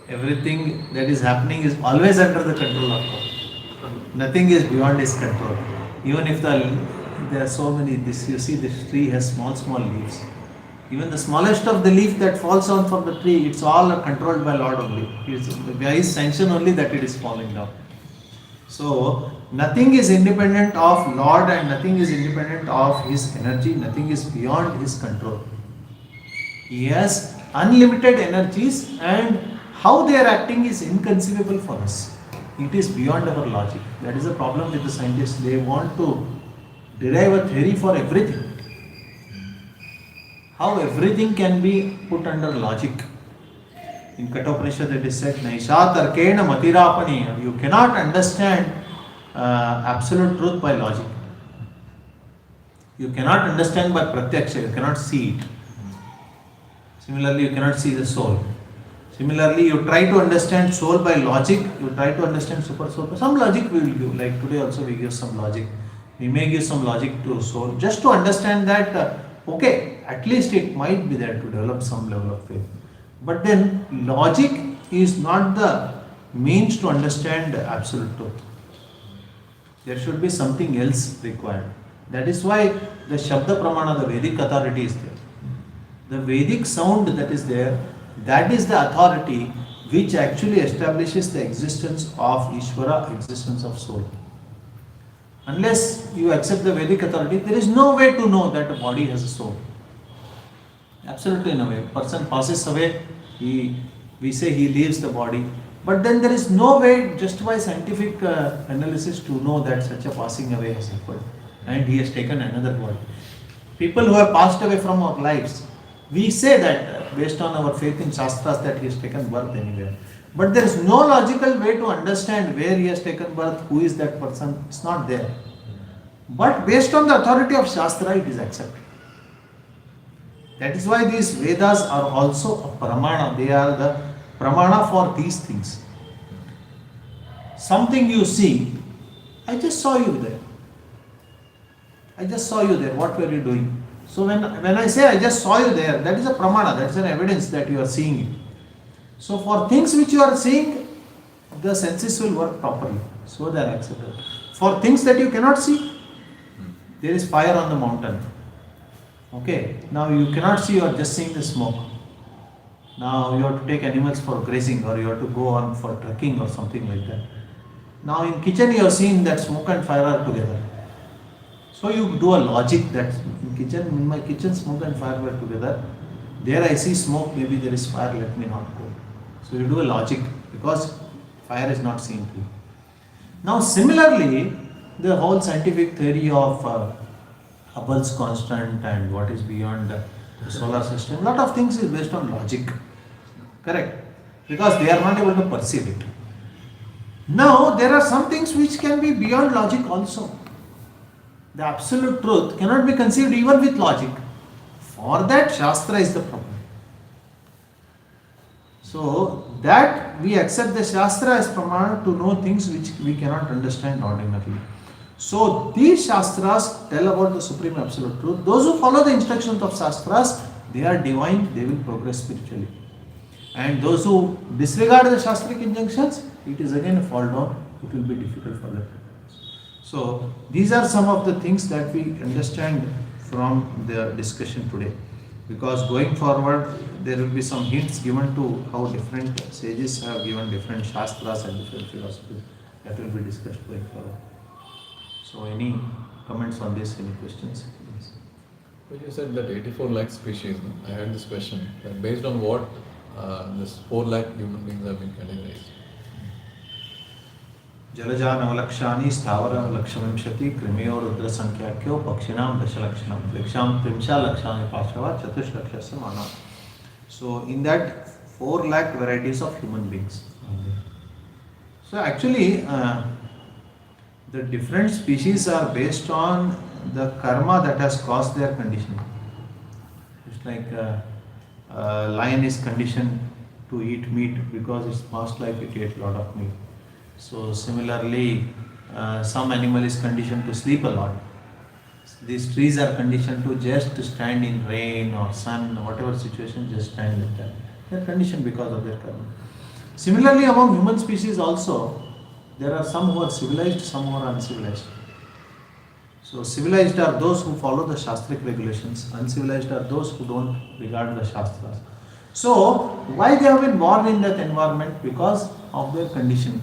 [SPEAKER 2] Everything that is happening is always under the control of God. Nothing is beyond His control. Even if there are so many, you see this tree has small leaves. Even the smallest of the leaf that falls down from the tree, it's all controlled by Lord only. It's by His sanction only that it is falling down. So, nothing is independent of Lord and nothing is independent of His energy, nothing is beyond His control. He has unlimited energies and how they are acting is inconceivable for us. It is beyond our logic. That is the problem with the scientists. They want to derive a theory for everything. How everything can be put under logic. In Kathopanishad it is said, Naisha tarkena matirapani. You cannot understand absolute truth by logic. You cannot understand by pratyaksha. You cannot see it. Similarly, you cannot see the soul. Similarly, you try to understand soul by logic. You try to understand super soul. Some logic we will give. Like today also we give some logic. We may give some logic to soul just to understand that, okay, at least it might be there to develop some level of faith. But then logic is not the means to understand absolute truth. There should be something else required. That is why the Shabda Pramana, the Vedic authority is there. The Vedic sound that is there, that is the authority which actually establishes the existence of Ishvara, existence of soul. Unless you accept the Vedic authority, there is no way to know that a body has a soul. Absolutely no way. A person passes away, we say he leaves the body. But then there is no way, just by scientific analysis, to know that such a passing away has happened and he has taken another body. People who have passed away from our lives, we say that based on our faith in Shastras that he has taken birth anywhere. But there is no logical way to understand where he has taken birth, who is that person, it's not there. But based on the authority of Shastra, it is accepted. That is why these Vedas are also a pramana, they are the pramana for these things. Something you see, I just saw you there. I just saw you there, what were you doing? So when I say I just saw you there, that is a pramana, that is an evidence that you are seeing it. So for things which you are seeing, the senses will work properly. So they are accepted. For things that you cannot see, there is fire on the mountain. Okay, now you cannot see, you are just seeing the smoke. Now you have to take animals for grazing, or you have to go on for trekking or something like that. Now in kitchen you have seen that smoke and fire are together. So you do a logic that in my kitchen smoke and fire were together. There I see smoke, maybe there is fire, let me not go. So you do a logic because fire is not seen to you. Now similarly, the whole scientific theory of Hubble's constant and what is beyond the solar system, lot of things is based on logic. Correct? Because they are not able to perceive it. Now there are some things which can be beyond logic also. The absolute truth cannot be conceived even with logic. For that, Shastra is the problem. So that we accept the Shastra as pramana to know things which we cannot understand ordinarily. So these Shastras tell about the Supreme Absolute Truth. Those who follow the instructions of Shastras, they are divine, they will progress spiritually. And those who disregard the Shastric injunctions, it is again a fall down, it will be difficult for them. So these are some of the things that we understand from the discussion today. Because going forward, there will be some hints given to how different sages have given different Shastras and different philosophies. That will be discussed going forward. So any comments on this, any questions? Yes.
[SPEAKER 4] But you said that 84 lakh species, no? I had this question, that based on what this 4 lakh human beings have been categorized?
[SPEAKER 2] जलजानवलक्षानि स्थावरवलक्षविंशति कृमियो रुद्रसंख्याख्यो पक्षिणां दशलक्षणं वृक्षां त्रिंशलक्षानि पार्श्वा चतुष्लक्षस्य Manav. So in that 4 lakh varieties of human beings. So actually the different species are based on the karma that has caused their conditioning. It's like a lion is conditioned to eat meat because its past life it ate a lot of meat. So similarly, some animal is conditioned to sleep a lot. These trees are conditioned to just stand in rain or sun, whatever situation, just stand like that. They are conditioned because of their karma. Similarly, among human species also, there are some who are civilized, some who are uncivilized. So civilized are those who follow the Shastric regulations, uncivilized are those who don't regard the Shastras. So why they have been born in that environment? Because of their conditioning.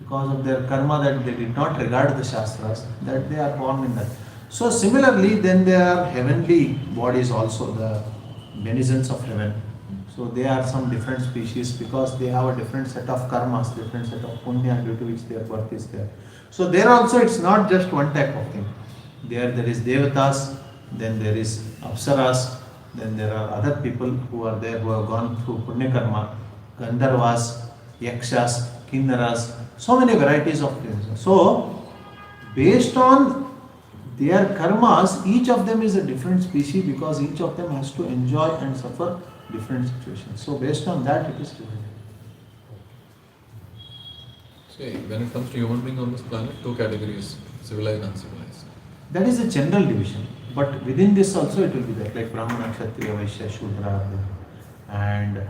[SPEAKER 2] Because of their karma that they did not regard the Shastras, that they are born in that. So similarly, then there are heavenly bodies also, the denizens of heaven. So they are some different species because they have a different set of karmas, different set of punya due to which their birth is there. So there also it's not just one type of thing. There is devatas, then there is apsaras, then there are other people who are there who have gone through punya karma, gandharvas, yakshas, kinnaras, so many varieties of things. So based on their karmas, each of them is a different species because each of them has to enjoy and suffer different situations. So based on that, it is different.
[SPEAKER 4] See, when it comes to human beings on this planet, 2 categories, civilized and uncivilized.
[SPEAKER 2] That is a general division. But within this also it will be there, like Brahmana, Kshatriya, Vaishya, Shudra, and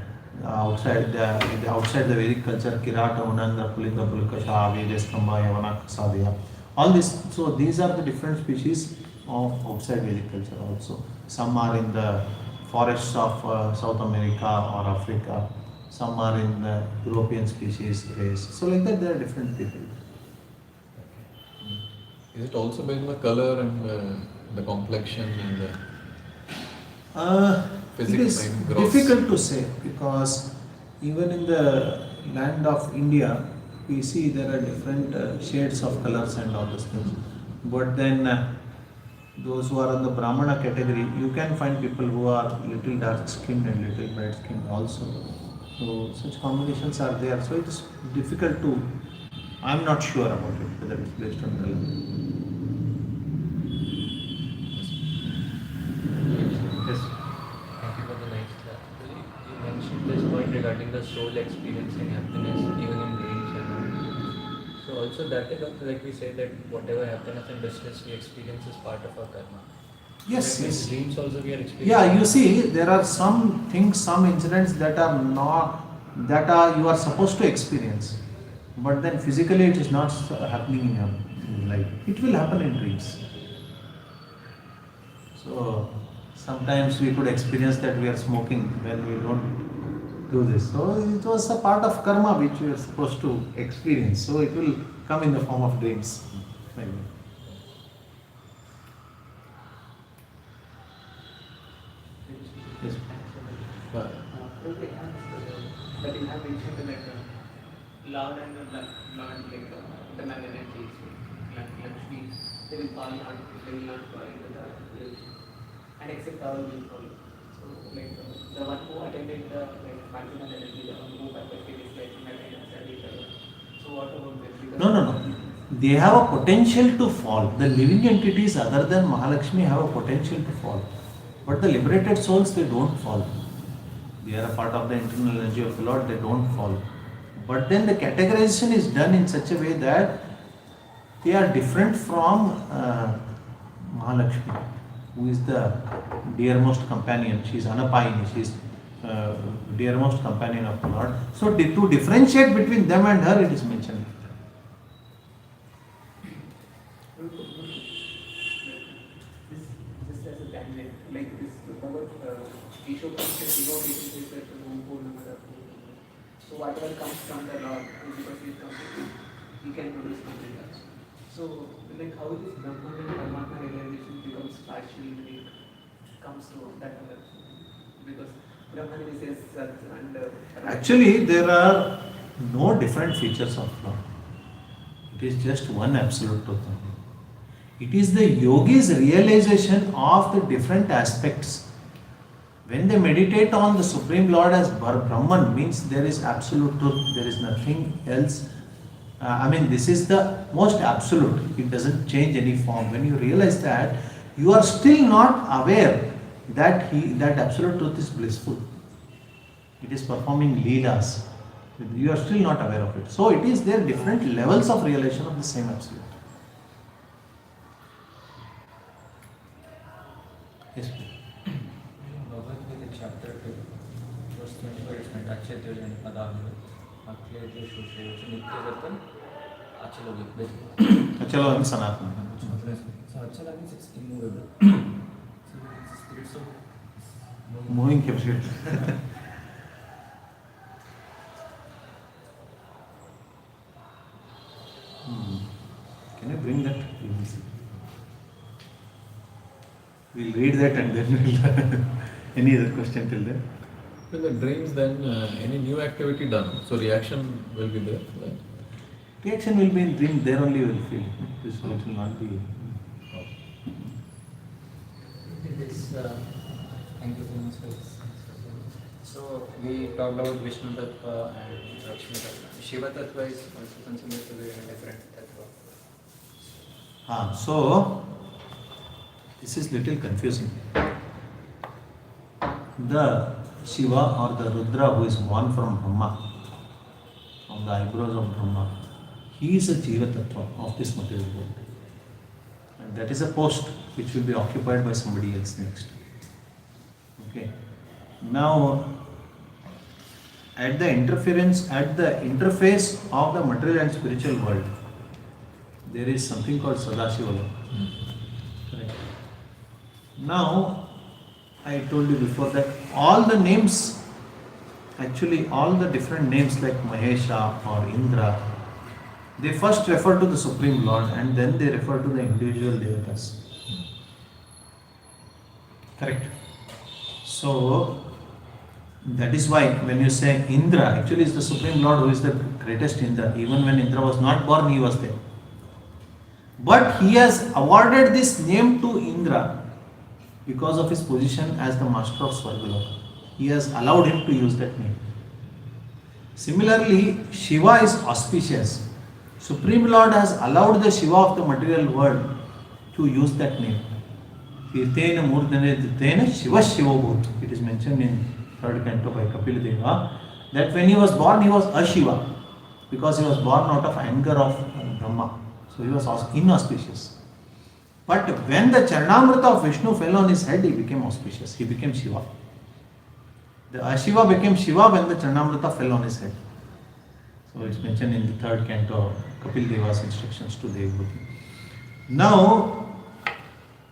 [SPEAKER 2] outside the Vedic culture, Kirata, Unandra, Pulika, Pulkasha, Vedas, Kamba, Yavana, Kasadya. All this, so these are the different species of outside Vedic culture also. Some are in the forests of South America or Africa, some are in the European species race. So like that there are different people.
[SPEAKER 4] Is it also based on the color and the complexion and the
[SPEAKER 2] It
[SPEAKER 4] physics
[SPEAKER 2] is
[SPEAKER 4] and gross?
[SPEAKER 2] difficult to say because even in the land of India, we see there are different shades of colors and all those things. But then those who are in the Brahmana category, you can find people who are little dark skinned and little bright skinned also. So such combinations are there. So it is difficult to, I am not sure about it, whether it's based on color.
[SPEAKER 1] Yes. Thank you for the nice class. You mentioned this point regarding the soul experiencing happiness even in dreams and all. So also that is also like we say that whatever happiness and distress we experience is part of our karma.
[SPEAKER 2] Yes,
[SPEAKER 1] That means
[SPEAKER 2] yes.
[SPEAKER 1] dreams also we are experiencing.
[SPEAKER 2] Yeah, you see, there are some things, some incidents that are not that you are supposed to experience. But then physically it is not happening in your life. It will happen in dreams. So sometimes we could experience that we are smoking when we don't do this. So it was a part of karma which we are supposed to experience. So it will come in the form of dreams. Like that. Yes.
[SPEAKER 4] But
[SPEAKER 3] But you have mentioned like Lord and Lord like the man energies, like Lakshmi, they will fall not, they will not fall into the religion. And except all will follow. So like the one who attended the like marginal energy, the one who perfectly displayed that so what about this? Because
[SPEAKER 2] No. They have a potential to fall. The living entities other than Mahalakshmi have a potential to fall. But the liberated souls, they don't fall. They are a part of the internal energy of the Lord, they don't fall. But then the categorization is done in such a way that they are different from Mahalakshmi, who is the dearmost companion. She is Anapayini, she is dearmost companion of the Lord. So to differentiate between them and her, it is mentioned.
[SPEAKER 3] Just as a tangent, like this, Isho comes and devocation is that so whatever comes from the Lord, because he is complete, he can produce complete also. So, like how this Brahman and Paramatma realization becomes partial when it comes to that other, because Brahman is a Sat and
[SPEAKER 2] Actually, there are no different features of Lord. It is just one absolute truth. It is the yogi's realization of the different aspects. When they meditate on the Supreme Lord as Brahman, means there is absolute truth, there is nothing else. This is the most absolute. It doesn't change any form. When you realize that, you are still not aware that that absolute truth is blissful. It is performing leelas. You are still not aware of it. So it is there different levels of realization of the same absolute. Yes, please.
[SPEAKER 1] Bhagavad Gita chapter 2, verse 24 is meant Achyatya and Padavya, Aklete Shushe, Nityagatan, Achala.
[SPEAKER 2] Achala and Sanatana.
[SPEAKER 1] So Achala means it's immovable. So it's spirits of
[SPEAKER 2] Moving capacity. Can you bring that? We'll read that and then we'll. Any other question till then?
[SPEAKER 4] in the dreams, then any new activity done, so reaction will be there. Right?
[SPEAKER 2] Reaction will be in dream, there only you will feel. This will not be.
[SPEAKER 1] This, thank you so much for this. So we talked about Vishnu Tattva and Lakshmi Tattva. Shiva Tattva is also considered to be a different Tattva.
[SPEAKER 2] So, this is little confusing. The Shiva or the Rudra who is born from Brahma, from the eyebrows of Brahma, he is a Jiva Tattva of this material world. And that is a post which will be occupied by somebody else next. Okay. Now, at the interface of the material and spiritual world, there is something called Sadashiva. Correct. Now, I told you before that all the names, actually all the different names like Mahesha or Indra, they first refer to the Supreme Lord and then they refer to the individual devatas. Correct. So, that is why when you say Indra, actually is the Supreme Lord who is the greatest Indra. Even when Indra was not born, he was there. But he has awarded this name to Indra because of his position as the master of Swargaloka. He has allowed him to use that name. Similarly, Shiva is auspicious. Supreme Lord has allowed the Shiva of the material world to use that name. Kirtena Murdane Ditena Shiva Shiva Bhut. It is mentioned in 3rd canto by Kapila Deva that when he was born, he was a Shiva because he was born out of anger of Brahma. So he was inauspicious. But when the Charnamrita of Vishnu fell on his head, he became auspicious. He became Shiva. The Ashiva became Shiva when the Chanamrita fell on his head. So it's mentioned in the third canto, Kapil Deva's instructions to Devhuti. Now,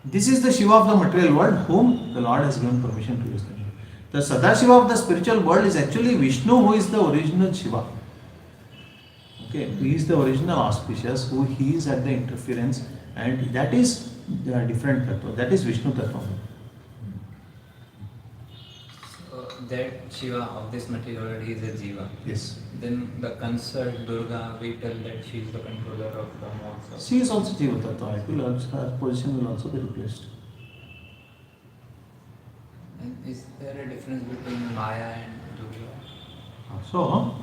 [SPEAKER 2] this is the Shiva of the material world whom the Lord has given permission to use the name. The Sadashiva of the spiritual world is actually Vishnu, who is the original Shiva. Okay, he is the original auspicious, who he is at the interference, and that is the different tattva. That is Vishnu tattva.
[SPEAKER 1] So that Shiva of this material world is a Jiva.
[SPEAKER 2] Yes.
[SPEAKER 1] Then the consort Durga, we tell that she is the controller of the monster.
[SPEAKER 2] She is also Jiva tattva. It will also, her position will also be replaced.
[SPEAKER 1] And is there a difference between Maya and Durga?
[SPEAKER 2] So,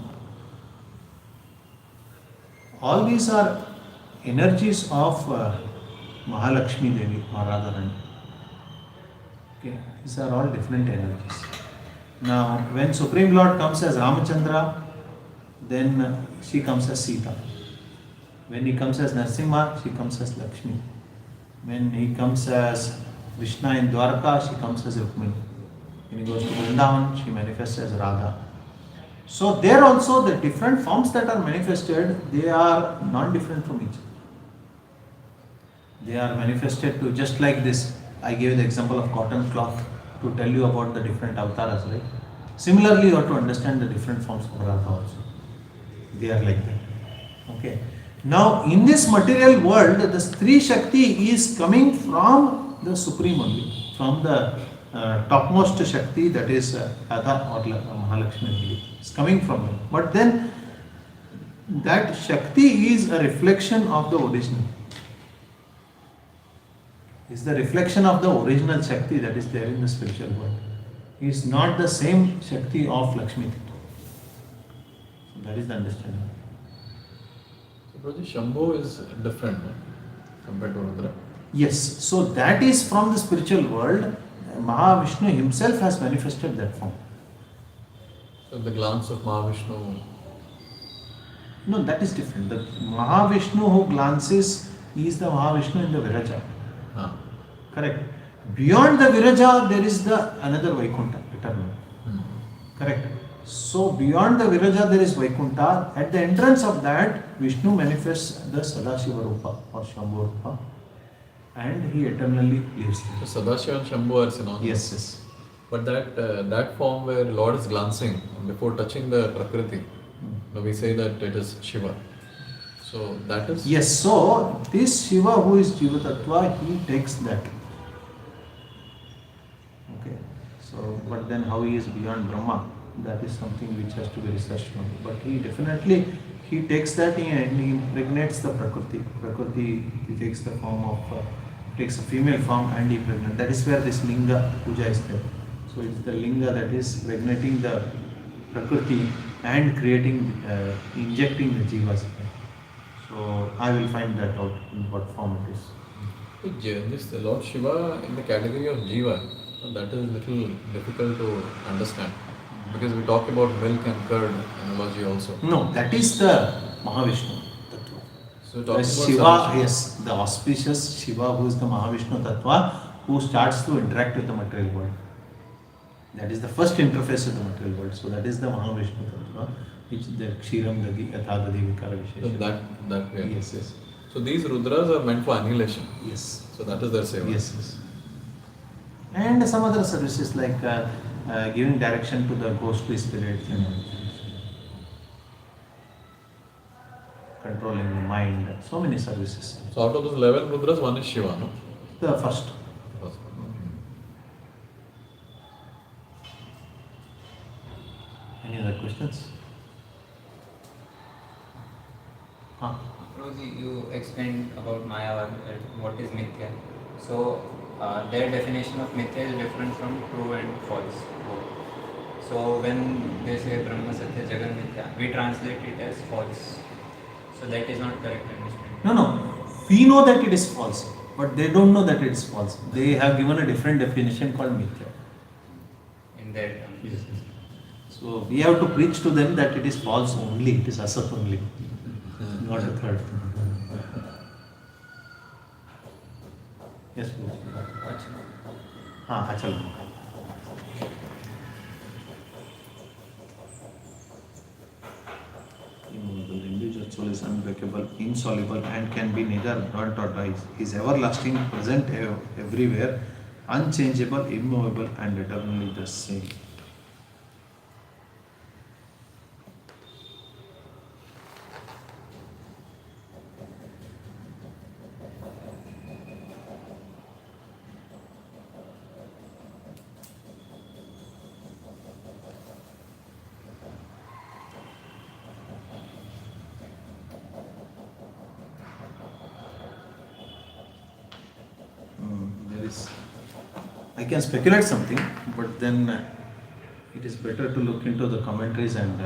[SPEAKER 2] all these are energies of Mahalakshmi Devi or Radharani. Okay, these are all different energies. Now, when Supreme Lord comes as Ramachandra, then she comes as Sita. When he comes as Narsimha, she comes as Lakshmi. When he comes as Krishna in Dwarka, she comes as Rukmini. When he goes to Vrindavan, she manifests as Radha. So there also the different forms that are manifested, they are not different from each other. They are manifested to just like this. I gave the example of cotton cloth to tell you about the different avatars, right? Similarly, you have to understand the different forms of Radha also. They are like that. Okay. Now, in this material world, the Stri Shakti is coming from the Supreme only, from the topmost Shakti, that is Radha or Mahalakshmi only. It's coming from them. But then, that Shakti is a reflection of the original. It's the reflection of the original Shakti that is there in the spiritual world. It's not the same Shakti of Lakshmi. So that is the understanding.
[SPEAKER 4] So, Prabhuji, Shambhu is different, no? Compared to Rudra.
[SPEAKER 2] Yes, so that is from the spiritual world. Mahavishnu himself has manifested that form.
[SPEAKER 4] So, the glance of Mahavishnu.
[SPEAKER 2] No, that is different. The Mahavishnu who glances is the Mahavishnu in the Viraja.
[SPEAKER 4] Ah.
[SPEAKER 2] Correct. Beyond the Viraja, there is the another Vaikuntha, eternal. Correct. So beyond the Viraja, there is Vaikuntha. At the entrance of that, Vishnu manifests the Sadashiva Rupa or Shambhu Rupa, and he eternally lives there.
[SPEAKER 4] So, Sadashiva and Shambhu are synonymous.
[SPEAKER 2] Yes, yes.
[SPEAKER 4] But that form where Lord is glancing before touching the Prakriti, now we say that it is Shiva. So that is?
[SPEAKER 2] Yes, so this Shiva who is Jiva Tattva, he takes that. Okay. So, but then how he is beyond Brahma, that is something which has to be researched on. But he definitely, he takes that and he impregnates the Prakriti. Prakriti, he takes the form of, takes a female form and he impregnates. That is where this Linga Puja is there. So it's the Linga that is impregnating the Prakriti and creating, injecting the Jivas. So I will find that out in what form it is.
[SPEAKER 4] This Lord Shiva in the category of Jiva, that is little difficult to understand. Because we talk about milk and curd analogy also.
[SPEAKER 2] No, that is the Mahavishnu Tattva.
[SPEAKER 4] So
[SPEAKER 2] The
[SPEAKER 4] talking
[SPEAKER 2] Shiva,
[SPEAKER 4] about
[SPEAKER 2] yes, the auspicious Shiva who is the Mahavishnu Tattva, who starts to interact with the material world. That is the first interface with the material world. So that is the Mahavishnu Tattva, which is the Kshiram Dagi Yathadadi Vikara
[SPEAKER 4] So
[SPEAKER 2] Vishesha.
[SPEAKER 4] that way.
[SPEAKER 2] Yes, yes.
[SPEAKER 4] So these Rudras are meant for annihilation.
[SPEAKER 2] Yes.
[SPEAKER 4] So that is their seva.
[SPEAKER 2] Yes, yes. And some other services like giving direction to the ghostly spirits and controlling the mind. So many services.
[SPEAKER 4] So out of those 11 Rudras, one is Shiva, no?
[SPEAKER 2] The first.
[SPEAKER 4] First.
[SPEAKER 2] Any other questions?
[SPEAKER 1] Prabhuji, you explained about Maya, what is Mithya. So, their definition of Mithya is different from true and false. So, when they say Brahma Satya Jagan Mithya, we translate it as false. So, that is not correct understanding.
[SPEAKER 2] No. We know that it is false, but they don't know that it is false. They have given a different definition called Mithya.
[SPEAKER 1] In their terms.
[SPEAKER 2] Yes. So we have to preach to them that it is false only, it is asat only, not a third. Yes, please. Achal. unbreakable, insoluble, and can be neither burnt or dry. He is everlasting, present everywhere, unchangeable, immovable, and eternally the same. There is, I can speculate something, but then it is better to look into the commentaries and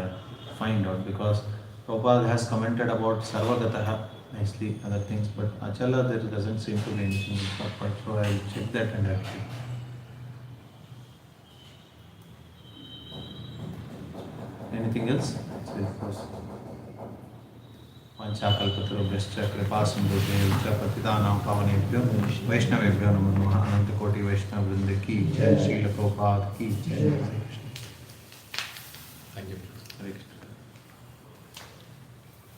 [SPEAKER 2] find out, because Prabhupada has commented about Sarvagataha nicely, other things, but Achala there doesn't seem to be anything important, so I will check that and actually. Anything else? पंचाकल्पतरुभ्यश्च कृपासिन्धुभ्यश्च च पतितानां पावनेभ्यो वैष्णवेभ्यो नमो नमः। अनंत कोटि वैष्णव वृंद की जय, श्रील प्रभुपाद की जय। हरे Krishna.
[SPEAKER 4] Thank you.
[SPEAKER 2] Hare Krishna.